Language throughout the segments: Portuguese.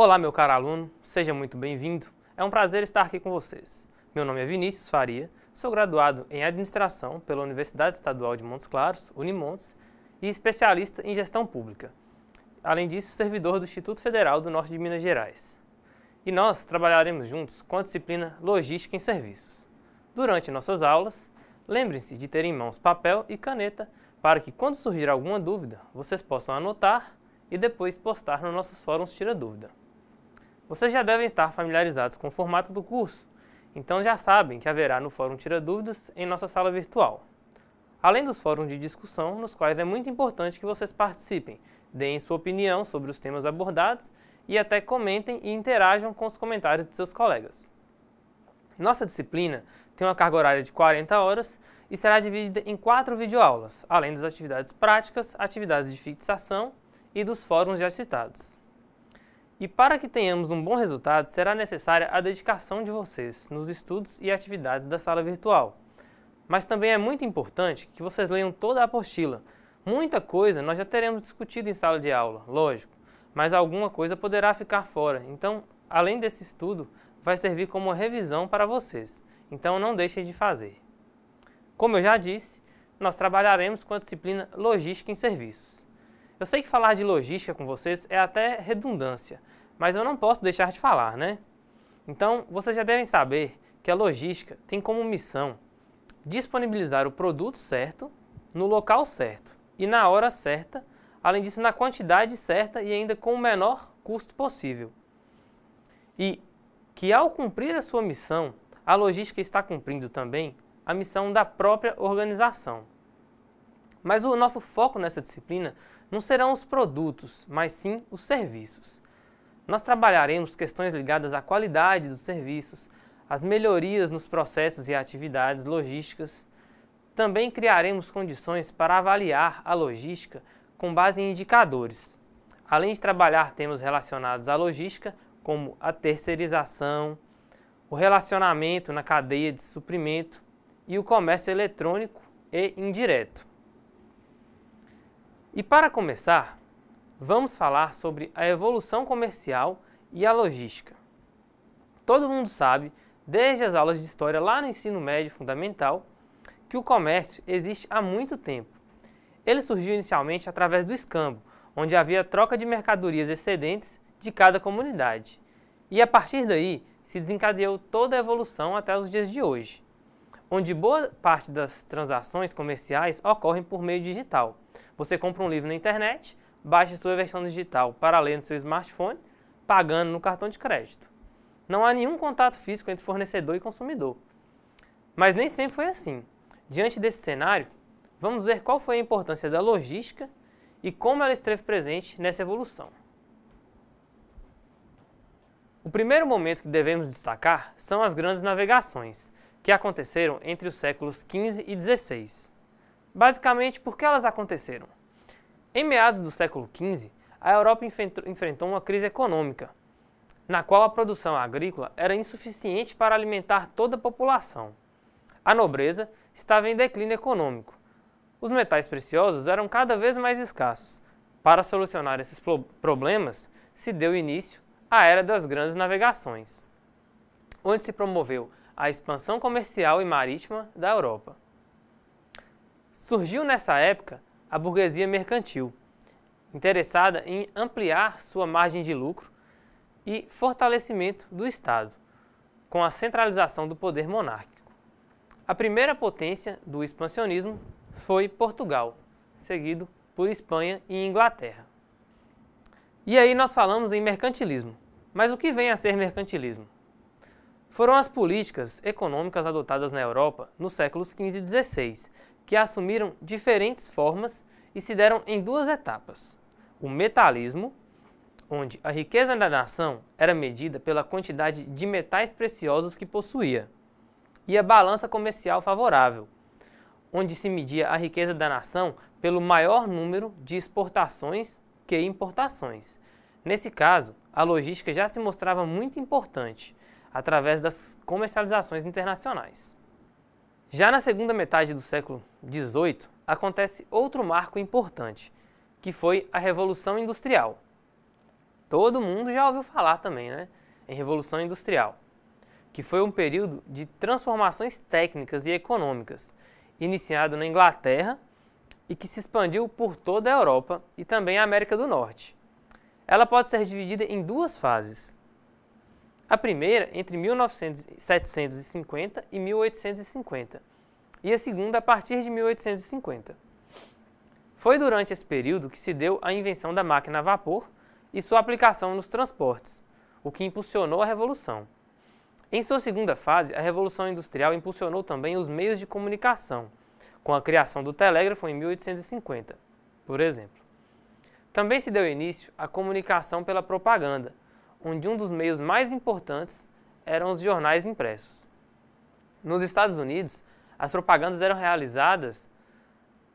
Olá, meu caro aluno, seja muito bem-vindo. É um prazer estar aqui com vocês. Meu nome é Vinícius Faria, sou graduado em Administração pela Universidade Estadual de Montes Claros, Unimontes, e especialista em Gestão Pública. Além disso, servidor do Instituto Federal do Norte de Minas Gerais. E nós trabalharemos juntos com a disciplina Logística em Serviços. Durante nossas aulas, lembrem-se de ter em mãos papel e caneta para que, quando surgir alguma dúvida, vocês possam anotar e depois postar nos nossos fóruns Tira Dúvida. Vocês já devem estar familiarizados com o formato do curso, então já sabem que haverá no Fórum Tira Dúvidas em nossa sala virtual. Além dos fóruns de discussão, nos quais é muito importante que vocês participem, deem sua opinião sobre os temas abordados e até comentem e interajam com os comentários de seus colegas. Nossa disciplina tem uma carga horária de 40 horas e será dividida em 4 videoaulas, além das atividades práticas, atividades de fixação e dos fóruns já citados. E para que tenhamos um bom resultado, será necessária a dedicação de vocês nos estudos e atividades da sala virtual. Mas também é muito importante que vocês leiam toda a apostila. Muita coisa nós já teremos discutido em sala de aula, lógico, mas alguma coisa poderá ficar fora. Então, além desse estudo, vai servir como uma revisão para vocês. Então, não deixem de fazer. Como eu já disse, nós trabalharemos com a disciplina Logística em Serviços. Eu sei que falar de logística com vocês é até redundância, mas eu não posso deixar de falar, né? Então, vocês já devem saber que a logística tem como missão disponibilizar o produto certo, no local certo e na hora certa, além disso na quantidade certa e ainda com o menor custo possível. E que ao cumprir a sua missão, a logística está cumprindo também a missão da própria organização. Mas o nosso foco nessa disciplina não serão os produtos, mas sim os serviços. Nós trabalharemos questões ligadas à qualidade dos serviços, às melhorias nos processos e atividades logísticas. Também criaremos condições para avaliar a logística com base em indicadores, além de trabalhar temas relacionados à logística, como a terceirização, o relacionamento na cadeia de suprimento e o comércio eletrônico e indireto. E para começar, vamos falar sobre a evolução comercial e a logística. Todo mundo sabe, desde as aulas de história lá no ensino médio fundamental, que o comércio existe há muito tempo. Ele surgiu inicialmente através do escambo, onde havia troca de mercadorias excedentes de cada comunidade. E a partir daí se desencadeou toda a evolução até os dias de hoje, onde boa parte das transações comerciais ocorrem por meio digital. Você compra um livro na internet, baixa sua versão digital para ler no seu smartphone, pagando no cartão de crédito. Não há nenhum contato físico entre fornecedor e consumidor. Mas nem sempre foi assim. Diante desse cenário, vamos ver qual foi a importância da logística e como ela esteve presente nessa evolução. O primeiro momento que devemos destacar são as grandes navegações, que aconteceram entre os séculos XV e XVI. Basicamente, por que elas aconteceram? Em meados do século XV, a Europa enfrentou uma crise econômica, na qual a produção agrícola era insuficiente para alimentar toda a população. A nobreza estava em declínio econômico. Os metais preciosos eram cada vez mais escassos. Para solucionar esses problemas, se deu início à Era das Grandes Navegações, onde se promoveu a expansão comercial e marítima da Europa. Surgiu nessa época a burguesia mercantil, interessada em ampliar sua margem de lucro e fortalecimento do Estado, com a centralização do poder monárquico. A primeira potência do expansionismo foi Portugal, seguido por Espanha e Inglaterra. E aí nós falamos em mercantilismo. Mas o que vem a ser mercantilismo? Foram as políticas econômicas adotadas na Europa nos séculos XV e XVI, que assumiram diferentes formas e se deram em duas etapas. O metalismo, onde a riqueza da nação era medida pela quantidade de metais preciosos que possuía, e a balança comercial favorável, onde se media a riqueza da nação pelo maior número de exportações que importações. Nesse caso, a logística já se mostrava muito importante, através das comercializações internacionais. Já na segunda metade do século XVIII, acontece outro marco importante, que foi a Revolução Industrial. Todo mundo já ouviu falar também, né? Em Revolução Industrial, que foi um período de transformações técnicas e econômicas, iniciado na Inglaterra e que se expandiu por toda a Europa e também a América do Norte. Ela pode ser dividida em duas fases. A primeira entre 1750 e 1850 e a segunda a partir de 1850. Foi durante esse período que se deu a invenção da máquina a vapor e sua aplicação nos transportes, o que impulsionou a Revolução. Em sua segunda fase, a Revolução Industrial impulsionou também os meios de comunicação, com a criação do telégrafo em 1850, por exemplo. Também se deu início à comunicação pela propaganda, onde um dos meios mais importantes eram os jornais impressos. Nos Estados Unidos, as propagandas eram realizadas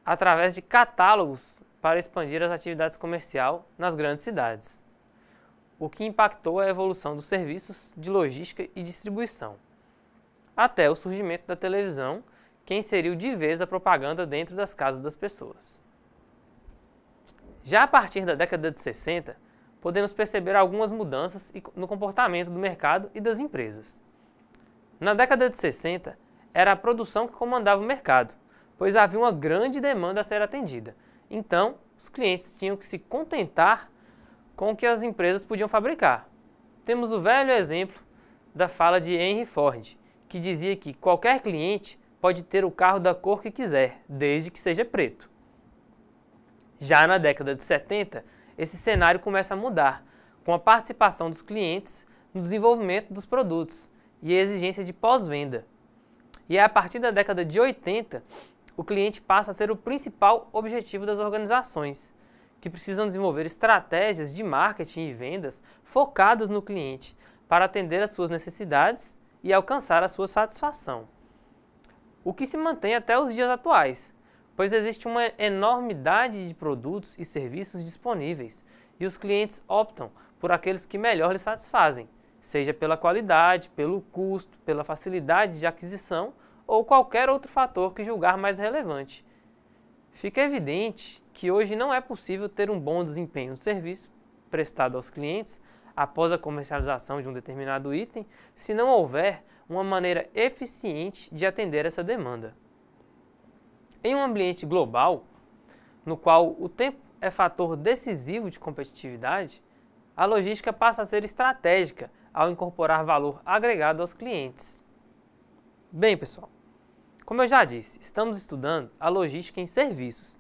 através de catálogos para expandir as atividades comerciais nas grandes cidades, o que impactou a evolução dos serviços de logística e distribuição, até o surgimento da televisão, que inseriu de vez a propaganda dentro das casas das pessoas. Já a partir da década de 60, podemos perceber algumas mudanças no comportamento do mercado e das empresas. Na década de 60, era a produção que comandava o mercado, pois havia uma grande demanda a ser atendida. Então, os clientes tinham que se contentar com o que as empresas podiam fabricar. Temos o velho exemplo da fala de Henry Ford, que dizia que qualquer cliente pode ter o carro da cor que quiser, desde que seja preto. Já na década de 70, esse cenário começa a mudar, com a participação dos clientes no desenvolvimento dos produtos e a exigência de pós-venda. E é a partir da década de 80, o cliente passa a ser o principal objetivo das organizações, que precisam desenvolver estratégias de marketing e vendas focadas no cliente para atender às suas necessidades e alcançar a sua satisfação. O que se mantém até os dias atuais, pois existe uma enormidade de produtos e serviços disponíveis e os clientes optam por aqueles que melhor lhes satisfazem, seja pela qualidade, pelo custo, pela facilidade de aquisição ou qualquer outro fator que julgar mais relevante. Fica evidente que hoje não é possível ter um bom desempenho do serviço prestado aos clientes após a comercialização de um determinado item se não houver uma maneira eficiente de atender essa demanda. Em um ambiente global, no qual o tempo é fator decisivo de competitividade, a logística passa a ser estratégica ao incorporar valor agregado aos clientes. Bem, pessoal, como eu já disse, estamos estudando a logística em serviços.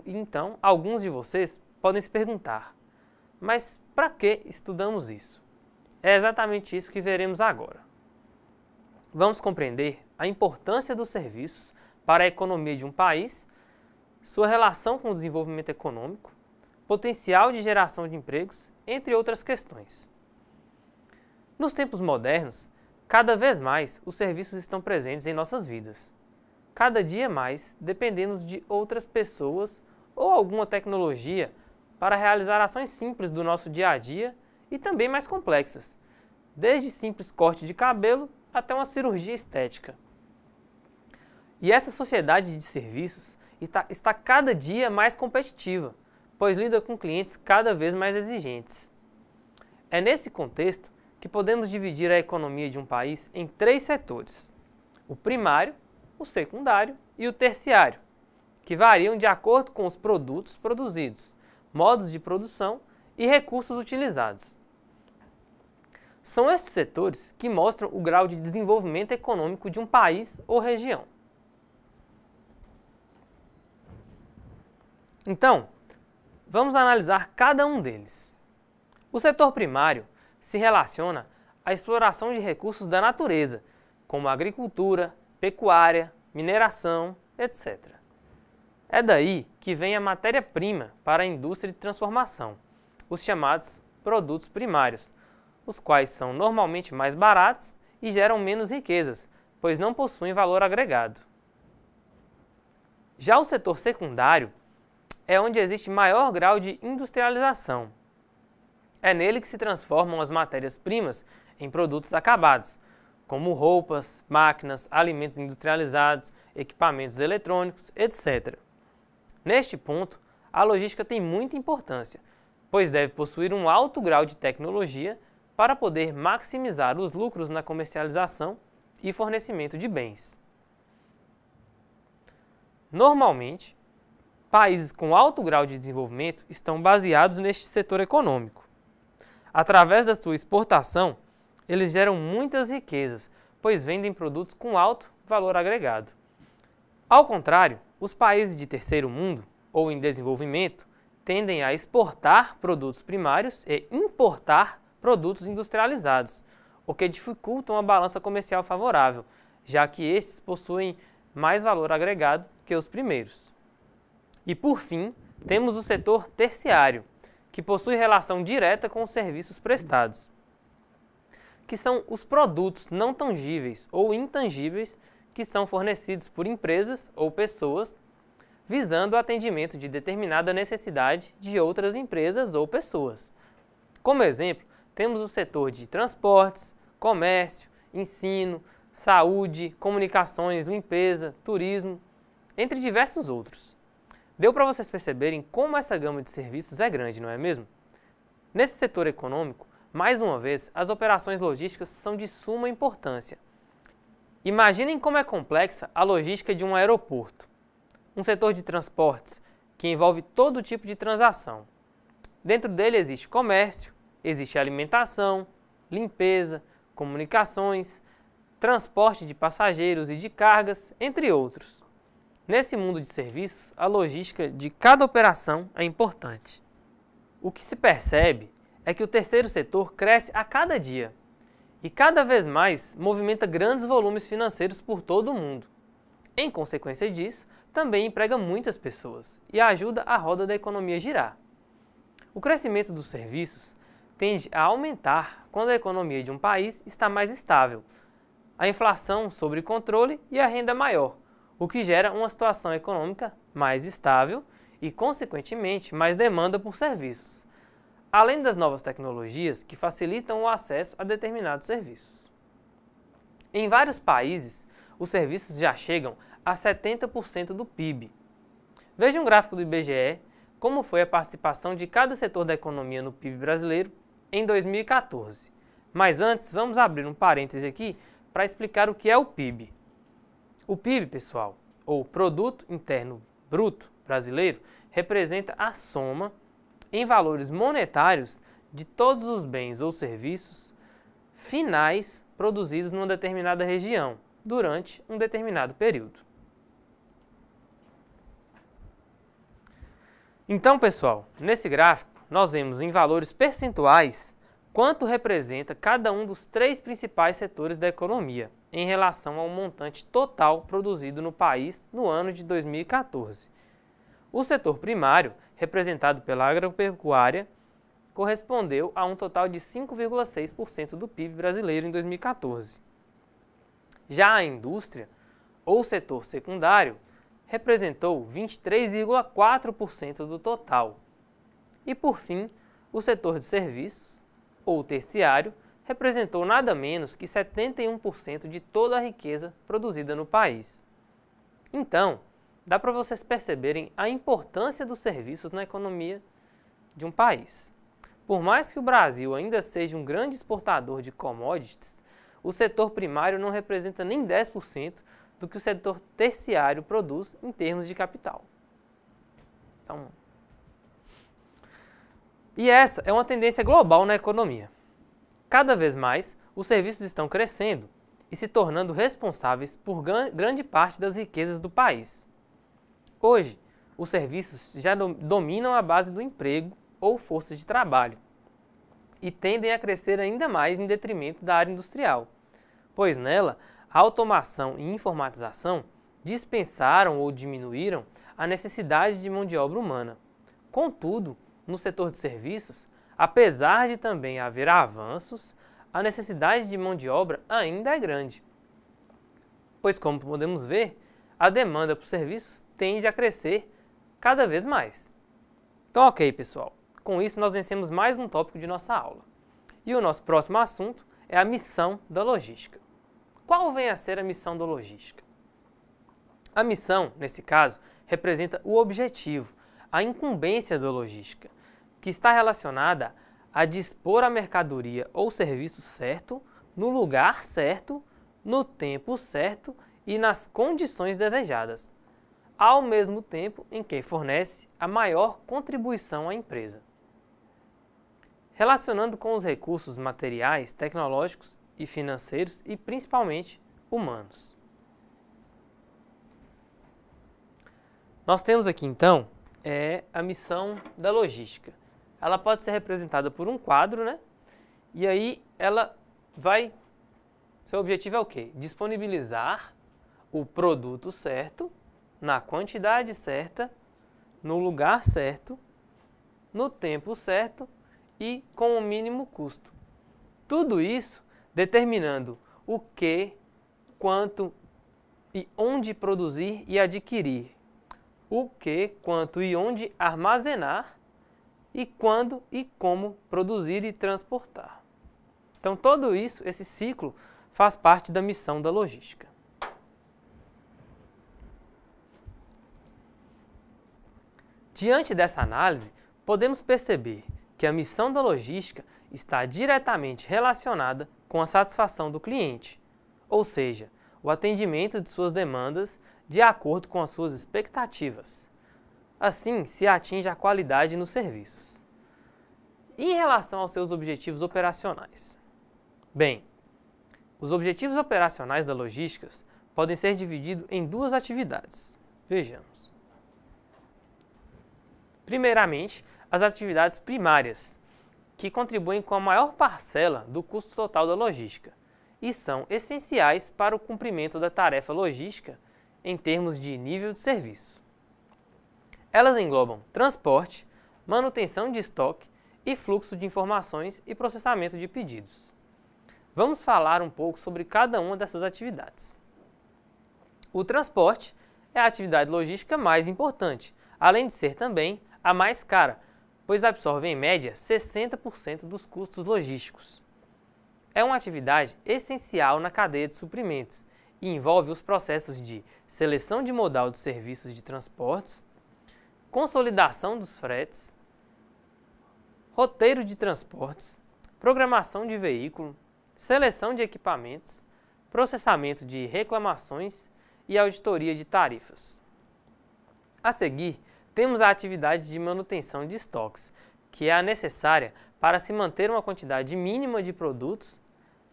Então, alguns de vocês podem se perguntar, mas para que estudamos isso? É exatamente isso que veremos agora. Vamos compreender a importância dos serviços para a economia de um país, sua relação com o desenvolvimento econômico, potencial de geração de empregos, entre outras questões. Nos tempos modernos, cada vez mais os serviços estão presentes em nossas vidas. Cada dia mais dependemos de outras pessoas ou alguma tecnologia para realizar ações simples do nosso dia a dia e também mais complexas, desde simples corte de cabelo até uma cirurgia estética. E essa sociedade de serviços está cada dia mais competitiva, pois lida com clientes cada vez mais exigentes. É nesse contexto que podemos dividir a economia de um país em três setores: o primário, o secundário e o terciário, que variam de acordo com os produtos produzidos, modos de produção e recursos utilizados. São esses setores que mostram o grau de desenvolvimento econômico de um país ou região. Então, vamos analisar cada um deles. O setor primário se relaciona à exploração de recursos da natureza, como agricultura, pecuária, mineração, etc. É daí que vem a matéria-prima para a indústria de transformação, os chamados produtos primários, os quais são normalmente mais baratos e geram menos riquezas, pois não possuem valor agregado. Já o setor secundário é onde existe maior grau de industrialização. É nele que se transformam as matérias-primas em produtos acabados, como roupas, máquinas, alimentos industrializados, equipamentos eletrônicos, etc. Neste ponto, a logística tem muita importância, pois deve possuir um alto grau de tecnologia para poder maximizar os lucros na comercialização e fornecimento de bens. Normalmente, países com alto grau de desenvolvimento estão baseados neste setor econômico. Através da sua exportação, eles geram muitas riquezas, pois vendem produtos com alto valor agregado. Ao contrário, os países de terceiro mundo ou em desenvolvimento tendem a exportar produtos primários e importar produtos industrializados, o que dificulta uma balança comercial favorável, já que estes possuem mais valor agregado que os primeiros. E por fim, temos o setor terciário, que possui relação direta com os serviços prestados, que são os produtos não tangíveis ou intangíveis que são fornecidos por empresas ou pessoas, visando o atendimento de determinada necessidade de outras empresas ou pessoas. Como exemplo, temos o setor de transportes, comércio, ensino, saúde, comunicações, limpeza, turismo, entre diversos outros. Deu para vocês perceberem como essa gama de serviços é grande, não é mesmo? Nesse setor econômico, mais uma vez, as operações logísticas são de suma importância. Imaginem como é complexa a logística de um aeroporto, um setor de transportes que envolve todo tipo de transação. Dentro dele existe comércio, existe alimentação, limpeza, comunicações, transporte de passageiros e de cargas, entre outros. Nesse mundo de serviços, a logística de cada operação é importante. O que se percebe é que o terceiro setor cresce a cada dia e cada vez mais movimenta grandes volumes financeiros por todo o mundo. Em consequência disso, também emprega muitas pessoas e ajuda a roda da economia a girar. O crescimento dos serviços tende a aumentar quando a economia de um país está mais estável, a inflação sob controle e a renda maior, o que gera uma situação econômica mais estável e, consequentemente, mais demanda por serviços, além das novas tecnologias que facilitam o acesso a determinados serviços. Em vários países, os serviços já chegam a 70% do PIB. Veja um gráfico do IBGE como foi a participação de cada setor da economia no PIB brasileiro em 2014. Mas antes, vamos abrir um parêntese aqui para explicar o que é o PIB. O PIB, pessoal, ou Produto Interno Bruto brasileiro, representa a soma em valores monetários de todos os bens ou serviços finais produzidos numa determinada região durante um determinado período. Então, pessoal, nesse gráfico nós vemos em valores percentuais quanto representa cada um dos três principais setores da economia em relação ao montante total produzido no país no ano de 2014. O setor primário, representado pela agropecuária, correspondeu a um total de 5,6% do PIB brasileiro em 2014. Já a indústria, ou setor secundário, representou 23,4% do total. E, por fim, o setor de serviços, ou terciário, representou nada menos que 71% de toda a riqueza produzida no país. Então, dá para vocês perceberem a importância dos serviços na economia de um país. Por mais que o Brasil ainda seja um grande exportador de commodities, o setor primário não representa nem 10% do que o setor terciário produz em termos de capital. Então, e essa é uma tendência global na economia. Cada vez mais, os serviços estão crescendo e se tornando responsáveis por grande parte das riquezas do país. Hoje, os serviços já dominam a base do emprego ou força de trabalho e tendem a crescer ainda mais em detrimento da área industrial, pois nela a automação e informatização dispensaram ou diminuíram a necessidade de mão de obra humana. Contudo, no setor de serviços, apesar de também haver avanços, a necessidade de mão de obra ainda é grande, pois, como podemos ver, a demanda por serviços tende a crescer cada vez mais. Então, ok, pessoal, com isso nós vencemos mais um tópico de nossa aula. E o nosso próximo assunto é a missão da logística. Qual vem a ser a missão da logística? A missão, nesse caso, representa o objetivo, a incumbência da logística, que está relacionada a dispor a mercadoria ou serviço certo, no lugar certo, no tempo certo e nas condições desejadas, ao mesmo tempo em que fornece a maior contribuição à empresa. Relacionando com os recursos materiais, tecnológicos e financeiros e principalmente humanos. Nós temos aqui então a missão da logística. Ela pode ser representada por um quadro, né? E aí seu objetivo é o quê? Disponibilizar o produto certo, na quantidade certa, no lugar certo, no tempo certo e com o mínimo custo. Tudo isso determinando o que, quanto e onde produzir e adquirir. O que, quanto e onde armazenar e quando e como produzir e transportar. Então, todo isso, esse ciclo, faz parte da missão da logística. Diante dessa análise, podemos perceber que a missão da logística está diretamente relacionada com a satisfação do cliente, ou seja, o atendimento de suas demandas de acordo com as suas expectativas. Assim, se atinge a qualidade nos serviços. Em relação aos seus objetivos operacionais. Bem, os objetivos operacionais da logística podem ser divididos em duas atividades. Vejamos. Primeiramente, as atividades primárias, que contribuem com a maior parcela do custo total da logística e são essenciais para o cumprimento da tarefa logística em termos de nível de serviço. Elas englobam transporte, manutenção de estoque e fluxo de informações e processamento de pedidos. Vamos falar um pouco sobre cada uma dessas atividades. O transporte é a atividade logística mais importante, além de ser também a mais cara, pois absorve em média 60% dos custos logísticos. É uma atividade essencial na cadeia de suprimentos e envolve os processos de seleção de modal dos serviços de transportes, consolidação dos fretes, roteiro de transportes, programação de veículo, seleção de equipamentos, processamento de reclamações e auditoria de tarifas. A seguir, temos a atividade de manutenção de estoques, que é a necessária para se manter uma quantidade mínima de produtos,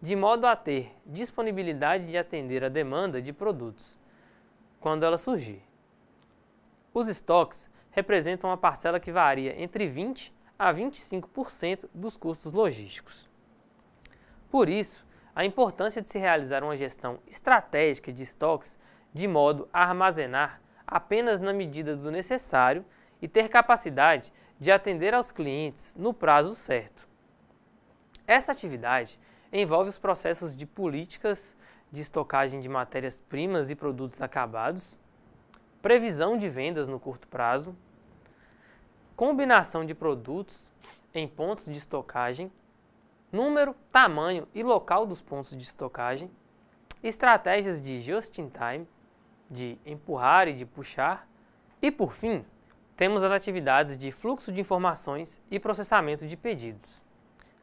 de modo a ter disponibilidade de atender a demanda de produtos, quando ela surgir. Os estoques representam uma parcela que varia entre 20% a 25% dos custos logísticos. Por isso, a importância de se realizar uma gestão estratégica de estoques de modo a armazenar apenas na medida do necessário e ter capacidade de atender aos clientes no prazo certo. Essa atividade envolve os processos de políticas de estocagem de matérias-primas e produtos acabados, previsão de vendas no curto prazo, combinação de produtos em pontos de estocagem, número, tamanho e local dos pontos de estocagem, estratégias de just-in-time, de empurrar e de puxar, e por fim, temos as atividades de fluxo de informações e processamento de pedidos.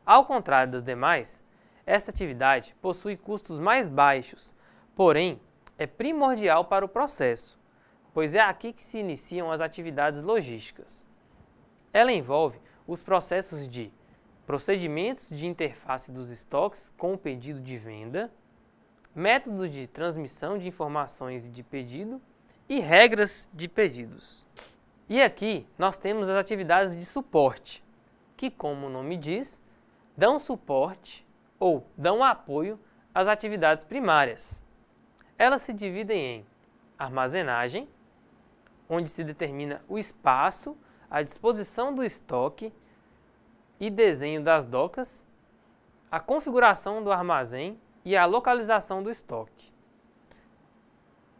Ao contrário das demais, esta atividade possui custos mais baixos, porém é primordial para o processo, pois é aqui que se iniciam as atividades logísticas. Ela envolve os processos de procedimentos de interface dos estoques com o pedido de venda, métodos de transmissão de informações de pedido e regras de pedidos. E aqui nós temos as atividades de suporte, que, como o nome diz, dão suporte ou dão apoio às atividades primárias. Elas se dividem em armazenagem, onde se determina o espaço, a disposição do estoque e desenho das docas, a configuração do armazém e a localização do estoque.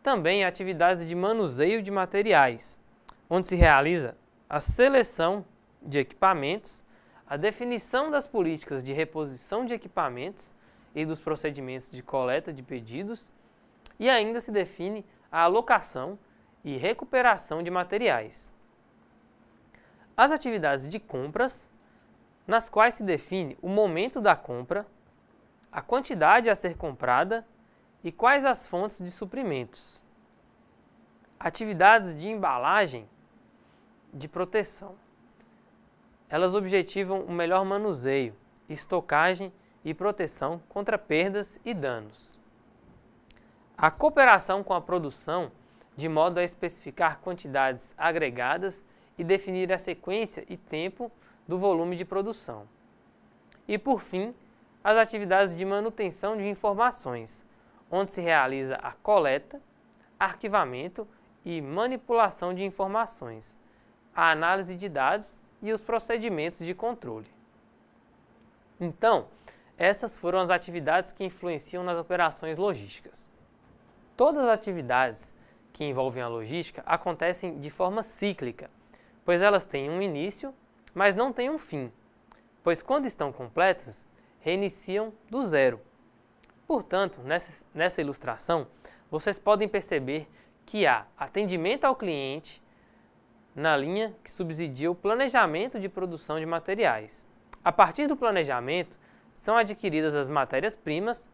Também atividades de manuseio de materiais, onde se realiza a seleção de equipamentos, a definição das políticas de reposição de equipamentos e dos procedimentos de coleta de pedidos e ainda se define a alocação e recuperação de materiais. As atividades de compras, nas quais se define o momento da compra, a quantidade a ser comprada e quais as fontes de suprimentos. Atividades de embalagem, de proteção. Elas objetivam o melhor manuseio, estocagem e proteção contra perdas e danos. A cooperação com a produção, de modo a especificar quantidades agregadas e definir a sequência e tempo do volume de produção. E, por fim, as atividades de manutenção de informações, onde se realiza a coleta, arquivamento e manipulação de informações, a análise de dados e os procedimentos de controle. Então, essas foram as atividades que influenciam nas operações logísticas. Todas as atividades que envolvem a logística acontecem de forma cíclica, pois elas têm um início, mas não têm um fim, pois quando estão completas, reiniciam do zero. Portanto, nessa ilustração, vocês podem perceber que há atendimento ao cliente na linha que subsidia o planejamento de produção de materiais. A partir do planejamento, são adquiridas as matérias-primas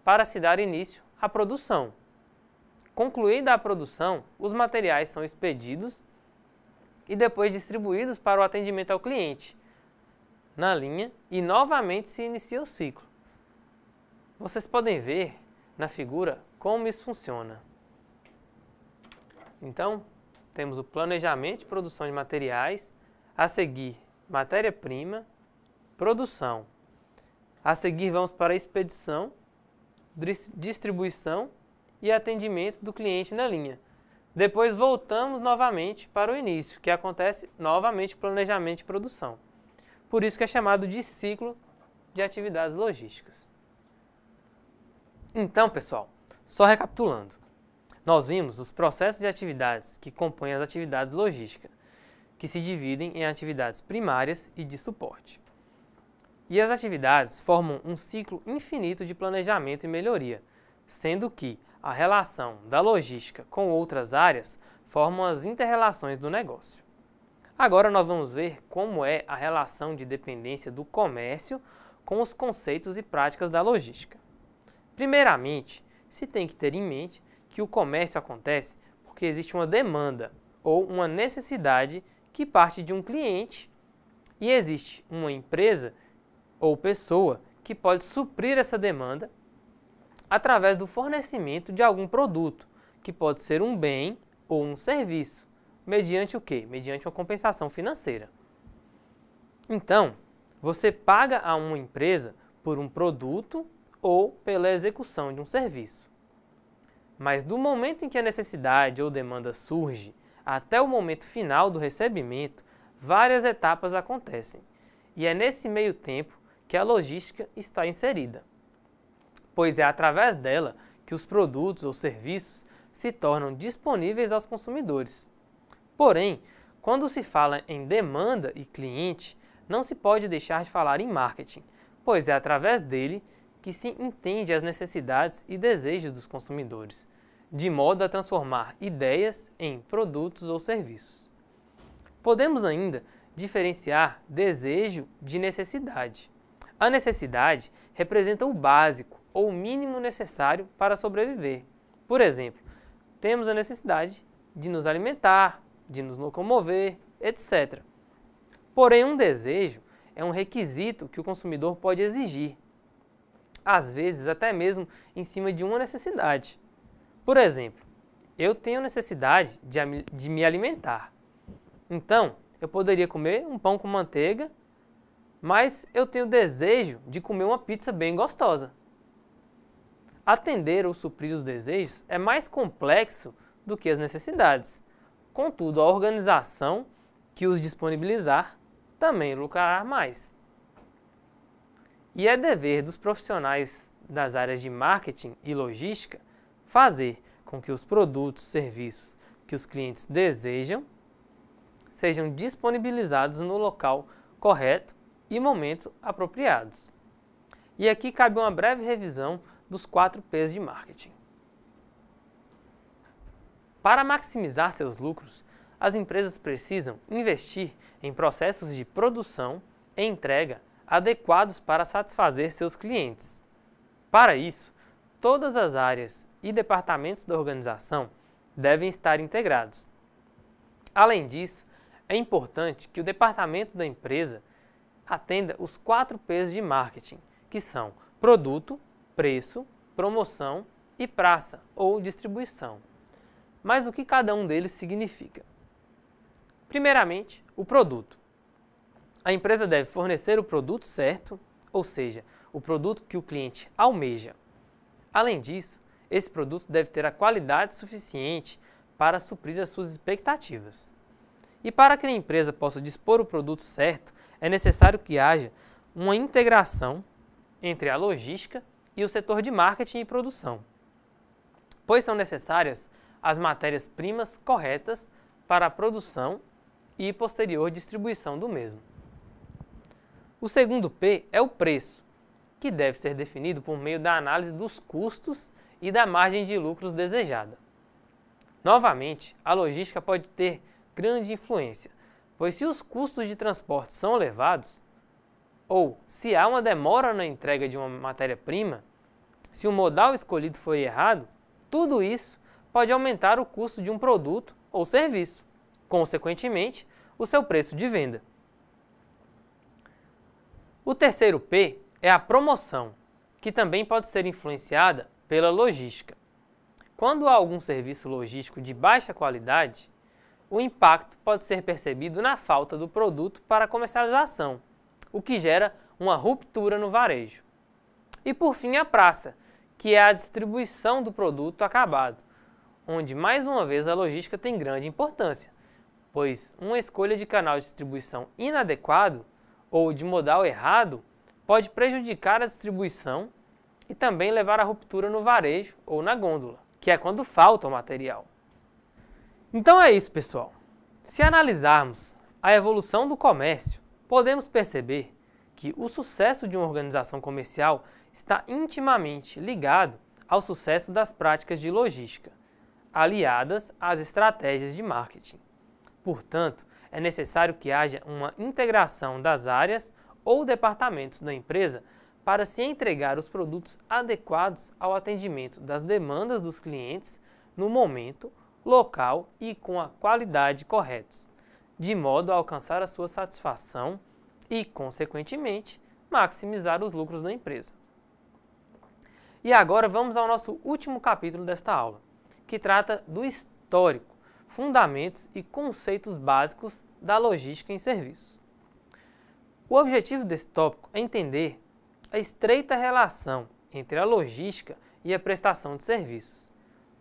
para se dar início à produção. Concluída a produção, os materiais são expedidos e depois distribuídos para o atendimento ao cliente na linha e novamente se inicia o ciclo. Vocês podem ver na figura como isso funciona. Então, temos o planejamento de produção de materiais, a seguir matéria-prima, produção. A seguir vamos para a expedição, distribuição e atendimento do cliente na linha. Depois voltamos novamente para o início, que acontece novamente o planejamento de produção. Por isso que é chamado de ciclo de atividades logísticas. Então, pessoal, só recapitulando. Nós vimos os processos e atividades que compõem as atividades logísticas, que se dividem em atividades primárias e de suporte. E as atividades formam um ciclo infinito de planejamento e melhoria, sendo que a relação da logística com outras áreas formam as inter-relações do negócio. Agora nós vamos ver como é a relação de dependência do comércio com os conceitos e práticas da logística. Primeiramente, se tem que ter em mente que o comércio acontece porque existe uma demanda ou uma necessidade que parte de um cliente e existe uma empresa ou pessoa que pode suprir essa demanda através do fornecimento de algum produto, que pode ser um bem ou um serviço, mediante o quê? Mediante uma compensação financeira. Então, você paga a uma empresa por um produto ou pela execução de um serviço. Mas do momento em que a necessidade ou demanda surge até o momento final do recebimento, várias etapas acontecem. E é nesse meio tempo que a logística está inserida, pois é através dela que os produtos ou serviços se tornam disponíveis aos consumidores. Porém, quando se fala em demanda e cliente, não se pode deixar de falar em marketing, pois é através dele que se entende as necessidades e desejos dos consumidores, de modo a transformar ideias em produtos ou serviços. Podemos ainda diferenciar desejo de necessidade. A necessidade representa o básico ou o mínimo necessário para sobreviver. Por exemplo, temos a necessidade de nos alimentar, de nos locomover, etc. Porém, um desejo é um requisito que o consumidor pode exigir, às vezes até mesmo em cima de uma necessidade. Por exemplo, eu tenho necessidade de me alimentar. Então, eu poderia comer um pão com manteiga, mas eu tenho desejo de comer uma pizza bem gostosa. Atender ou suprir os desejos é mais complexo do que as necessidades. Contudo, a organização que os disponibilizar também lucrará mais. E é dever dos profissionais das áreas de marketing e logística fazer com que os produtos e serviços que os clientes desejam sejam disponibilizados no local correto e momento apropriados. E aqui cabe uma breve revisão dos 4 P's de marketing. Para maximizar seus lucros, as empresas precisam investir em processos de produção e entrega adequados para satisfazer seus clientes. Para isso, todas as áreas e departamentos da organização devem estar integrados. Além disso, é importante que o departamento da empresa atenda os 4 P's de marketing, que são produto, preço, promoção e praça ou distribuição. Mas o que cada um deles significa? Primeiramente, o produto. A empresa deve fornecer o produto certo, ou seja, o produto que o cliente almeja. Além disso, esse produto deve ter a qualidade suficiente para suprir as suas expectativas. E para que a empresa possa dispor o produto certo, é necessário que haja uma integração entre a logística e o setor de marketing e produção, pois são necessárias as matérias-primas corretas para a produção e posterior distribuição do mesmo. O segundo P é o preço, que deve ser definido por meio da análise dos custos e da margem de lucros desejada. Novamente, a logística pode ter grande influência, pois se os custos de transporte são elevados, ou se há uma demora na entrega de uma matéria-prima, se o modal escolhido foi errado, tudo isso pode aumentar o custo de um produto ou serviço, consequentemente, o seu preço de venda. O terceiro P é a promoção, que também pode ser influenciada pela logística. Quando há algum serviço logístico de baixa qualidade, o impacto pode ser percebido na falta do produto para comercialização, o que gera uma ruptura no varejo. E por fim, a praça, que é a distribuição do produto acabado, onde mais uma vez a logística tem grande importância, pois uma escolha de canal de distribuição inadequado ou de modal errado pode prejudicar a distribuição e também levar à ruptura no varejo ou na gôndola, que é quando falta o material. Então é isso, pessoal. Se analisarmos a evolução do comércio, podemos perceber que o sucesso de uma organização comercial está intimamente ligado ao sucesso das práticas de logística, aliadas às estratégias de marketing. Portanto, é necessário que haja uma integração das áreas ou departamentos da empresa para se entregar os produtos adequados ao atendimento das demandas dos clientes no momento, local e com a qualidade corretos, de modo a alcançar a sua satisfação e, consequentemente, maximizar os lucros da empresa. E agora vamos ao nosso último capítulo desta aula, que trata do histórico, fundamentos e conceitos básicos da logística em serviços. O objetivo desse tópico é entender a estreita relação entre a logística e a prestação de serviços,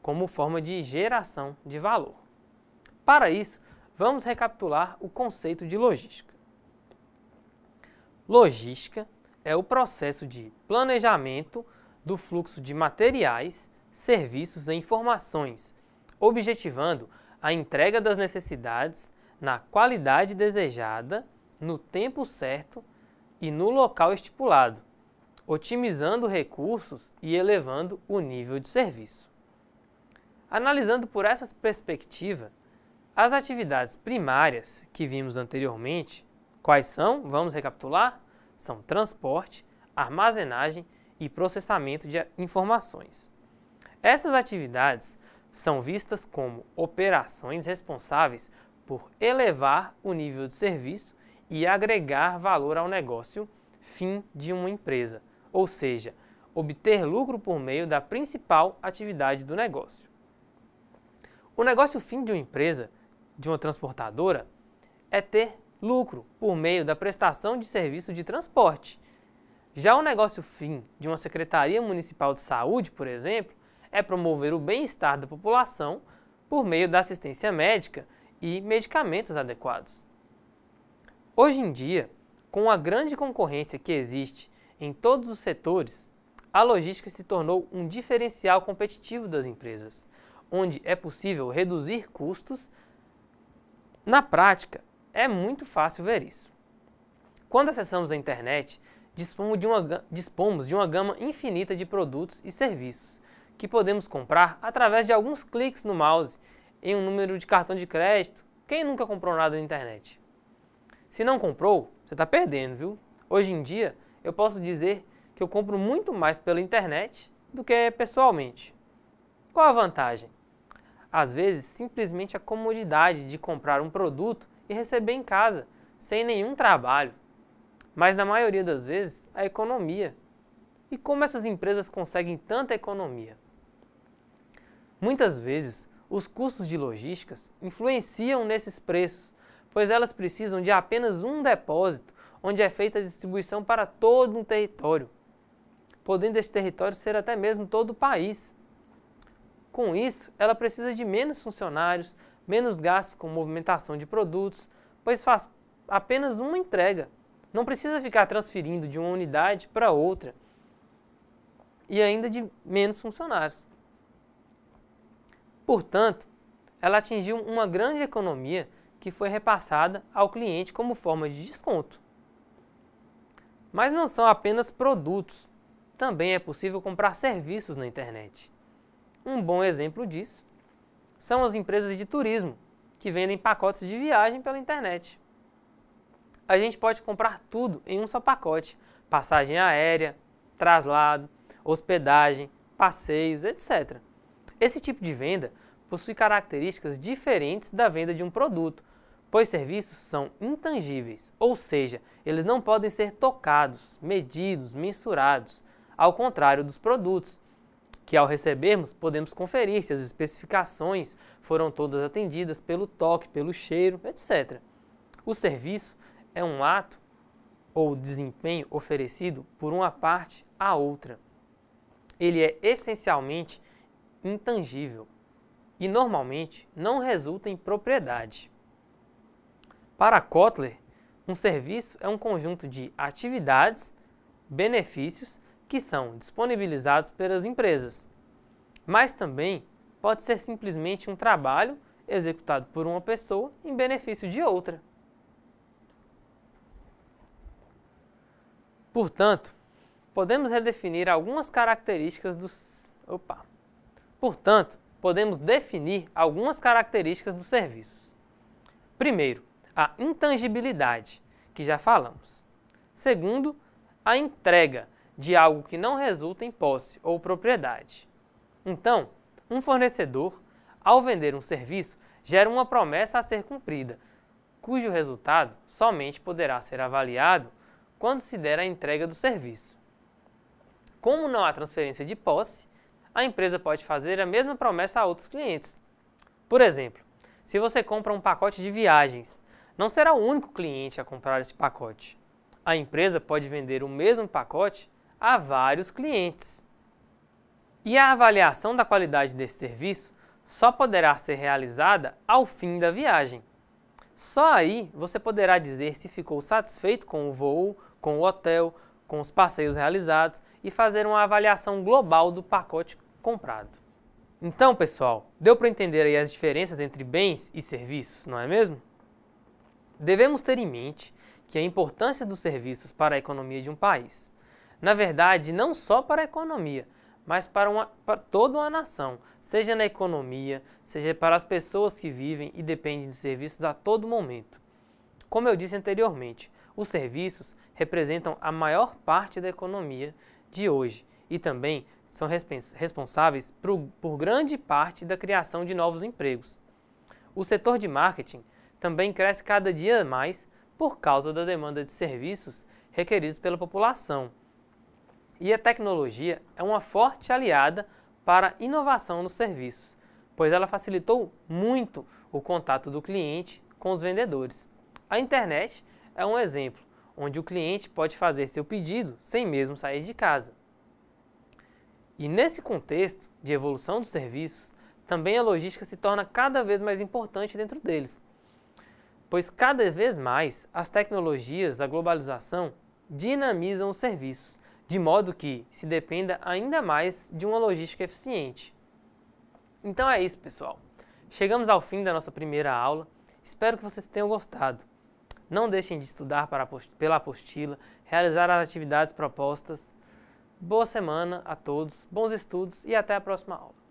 como forma de geração de valor. Para isso, vamos recapitular o conceito de logística. Logística é o processo de planejamento do fluxo de materiais, serviços e informações, objetivando a entrega das necessidades na qualidade desejada, no tempo certo e no local estipulado, otimizando recursos e elevando o nível de serviço. Analisando por essa perspectiva, as atividades primárias que vimos anteriormente, quais são? Vamos recapitular? São transporte, armazenagem e processamento de informações. Essas atividades são vistas como operações responsáveis por elevar o nível de serviço e agregar valor ao negócio fim de uma empresa, ou seja, obter lucro por meio da principal atividade do negócio. O negócio fim de uma empresa, de uma transportadora, é ter lucro por meio da prestação de serviço de transporte. Já o negócio fim de uma Secretaria Municipal de Saúde, por exemplo, é promover o bem-estar da população por meio da assistência médica e medicamentos adequados. Hoje em dia, com a grande concorrência que existe em todos os setores, a logística se tornou um diferencial competitivo das empresas, onde é possível reduzir custos. Na prática, é muito fácil ver isso. Quando acessamos a internet, dispomos de uma gama infinita de produtos e serviços que podemos comprar através de alguns cliques no mouse, em um número de cartão de crédito Quem nunca comprou nada na internet? Se não comprou, você está perdendo, viu? Hoje em dia, eu posso dizer que eu compro muito mais pela internet do que pessoalmente. Qual a vantagem? Às vezes, simplesmente a comodidade de comprar um produto e receber em casa, sem nenhum trabalho. Mas na maioria das vezes, a economia. E como essas empresas conseguem tanta economia? Muitas vezes, os custos de logísticas influenciam nesses preços, pois elas precisam de apenas um depósito, onde é feita a distribuição para todo um território, podendo esse território ser até mesmo todo o país. Com isso, ela precisa de menos funcionários, menos gastos com movimentação de produtos, pois faz apenas uma entrega. Não precisa ficar transferindo de uma unidade para outra e ainda de menos funcionários. Portanto, ela atingiu uma grande economia que foi repassada ao cliente como forma de desconto. Mas não são apenas produtos, também é possível comprar serviços na internet. Um bom exemplo disso são as empresas de turismo, que vendem pacotes de viagem pela internet. A gente pode comprar tudo em um só pacote: passagem aérea, traslado, hospedagem, passeios, etc. Esse tipo de venda possui características diferentes da venda de um produto, pois serviços são intangíveis, ou seja, eles não podem ser tocados, medidos, mensurados, ao contrário dos produtos, que ao recebermos podemos conferir se as especificações foram todas atendidas pelo toque, pelo cheiro, etc. O serviço é um ato ou desempenho oferecido por uma parte à outra. Ele é essencialmente intangível e normalmente não resulta em propriedade. Para Kotler, um serviço é um conjunto de atividades, benefícios que são disponibilizados pelas empresas, mas também pode ser simplesmente um trabalho executado por uma pessoa em benefício de outra. Portanto, podemos definir algumas características dos serviços. Primeiro, a intangibilidade, que já falamos. Segundo, a entrega de algo que não resulta em posse ou propriedade. Então, um fornecedor, ao vender um serviço, gera uma promessa a ser cumprida, cujo resultado somente poderá ser avaliado quando se der a entrega do serviço. Como não há transferência de posse, a empresa pode fazer a mesma promessa a outros clientes. Por exemplo, se você compra um pacote de viagens, não será o único cliente a comprar esse pacote. A empresa pode vender o mesmo pacote a vários clientes. E a avaliação da qualidade desse serviço só poderá ser realizada ao fim da viagem. Só aí você poderá dizer se ficou satisfeito com o voo, com o hotel, com os passeios realizados e fazer uma avaliação global do pacote comprado. Então, pessoal, deu para entender aí as diferenças entre bens e serviços, não é mesmo? Devemos ter em mente que a importância dos serviços para a economia de um país, na verdade, não só para a economia, mas para toda uma nação, seja na economia, seja para as pessoas que vivem e dependem de serviços a todo momento. Como eu disse anteriormente, os serviços representam a maior parte da economia de hoje e também são responsáveis por grande parte da criação de novos empregos. O setor de marketing também cresce cada dia mais por causa da demanda de serviços requeridos pela população. E a tecnologia é uma forte aliada para a inovação nos serviços, pois ela facilitou muito o contato do cliente com os vendedores. A internet é um exemplo, onde o cliente pode fazer seu pedido sem mesmo sair de casa. E nesse contexto de evolução dos serviços, também a logística se torna cada vez mais importante dentro deles, pois cada vez mais as tecnologias da globalização dinamizam os serviços, de modo que se dependa ainda mais de uma logística eficiente. Então é isso, pessoal. Chegamos ao fim da nossa primeira aula. Espero que vocês tenham gostado. Não deixem de estudar pela apostila, realizar as atividades propostas. Boa semana a todos, bons estudos e até a próxima aula.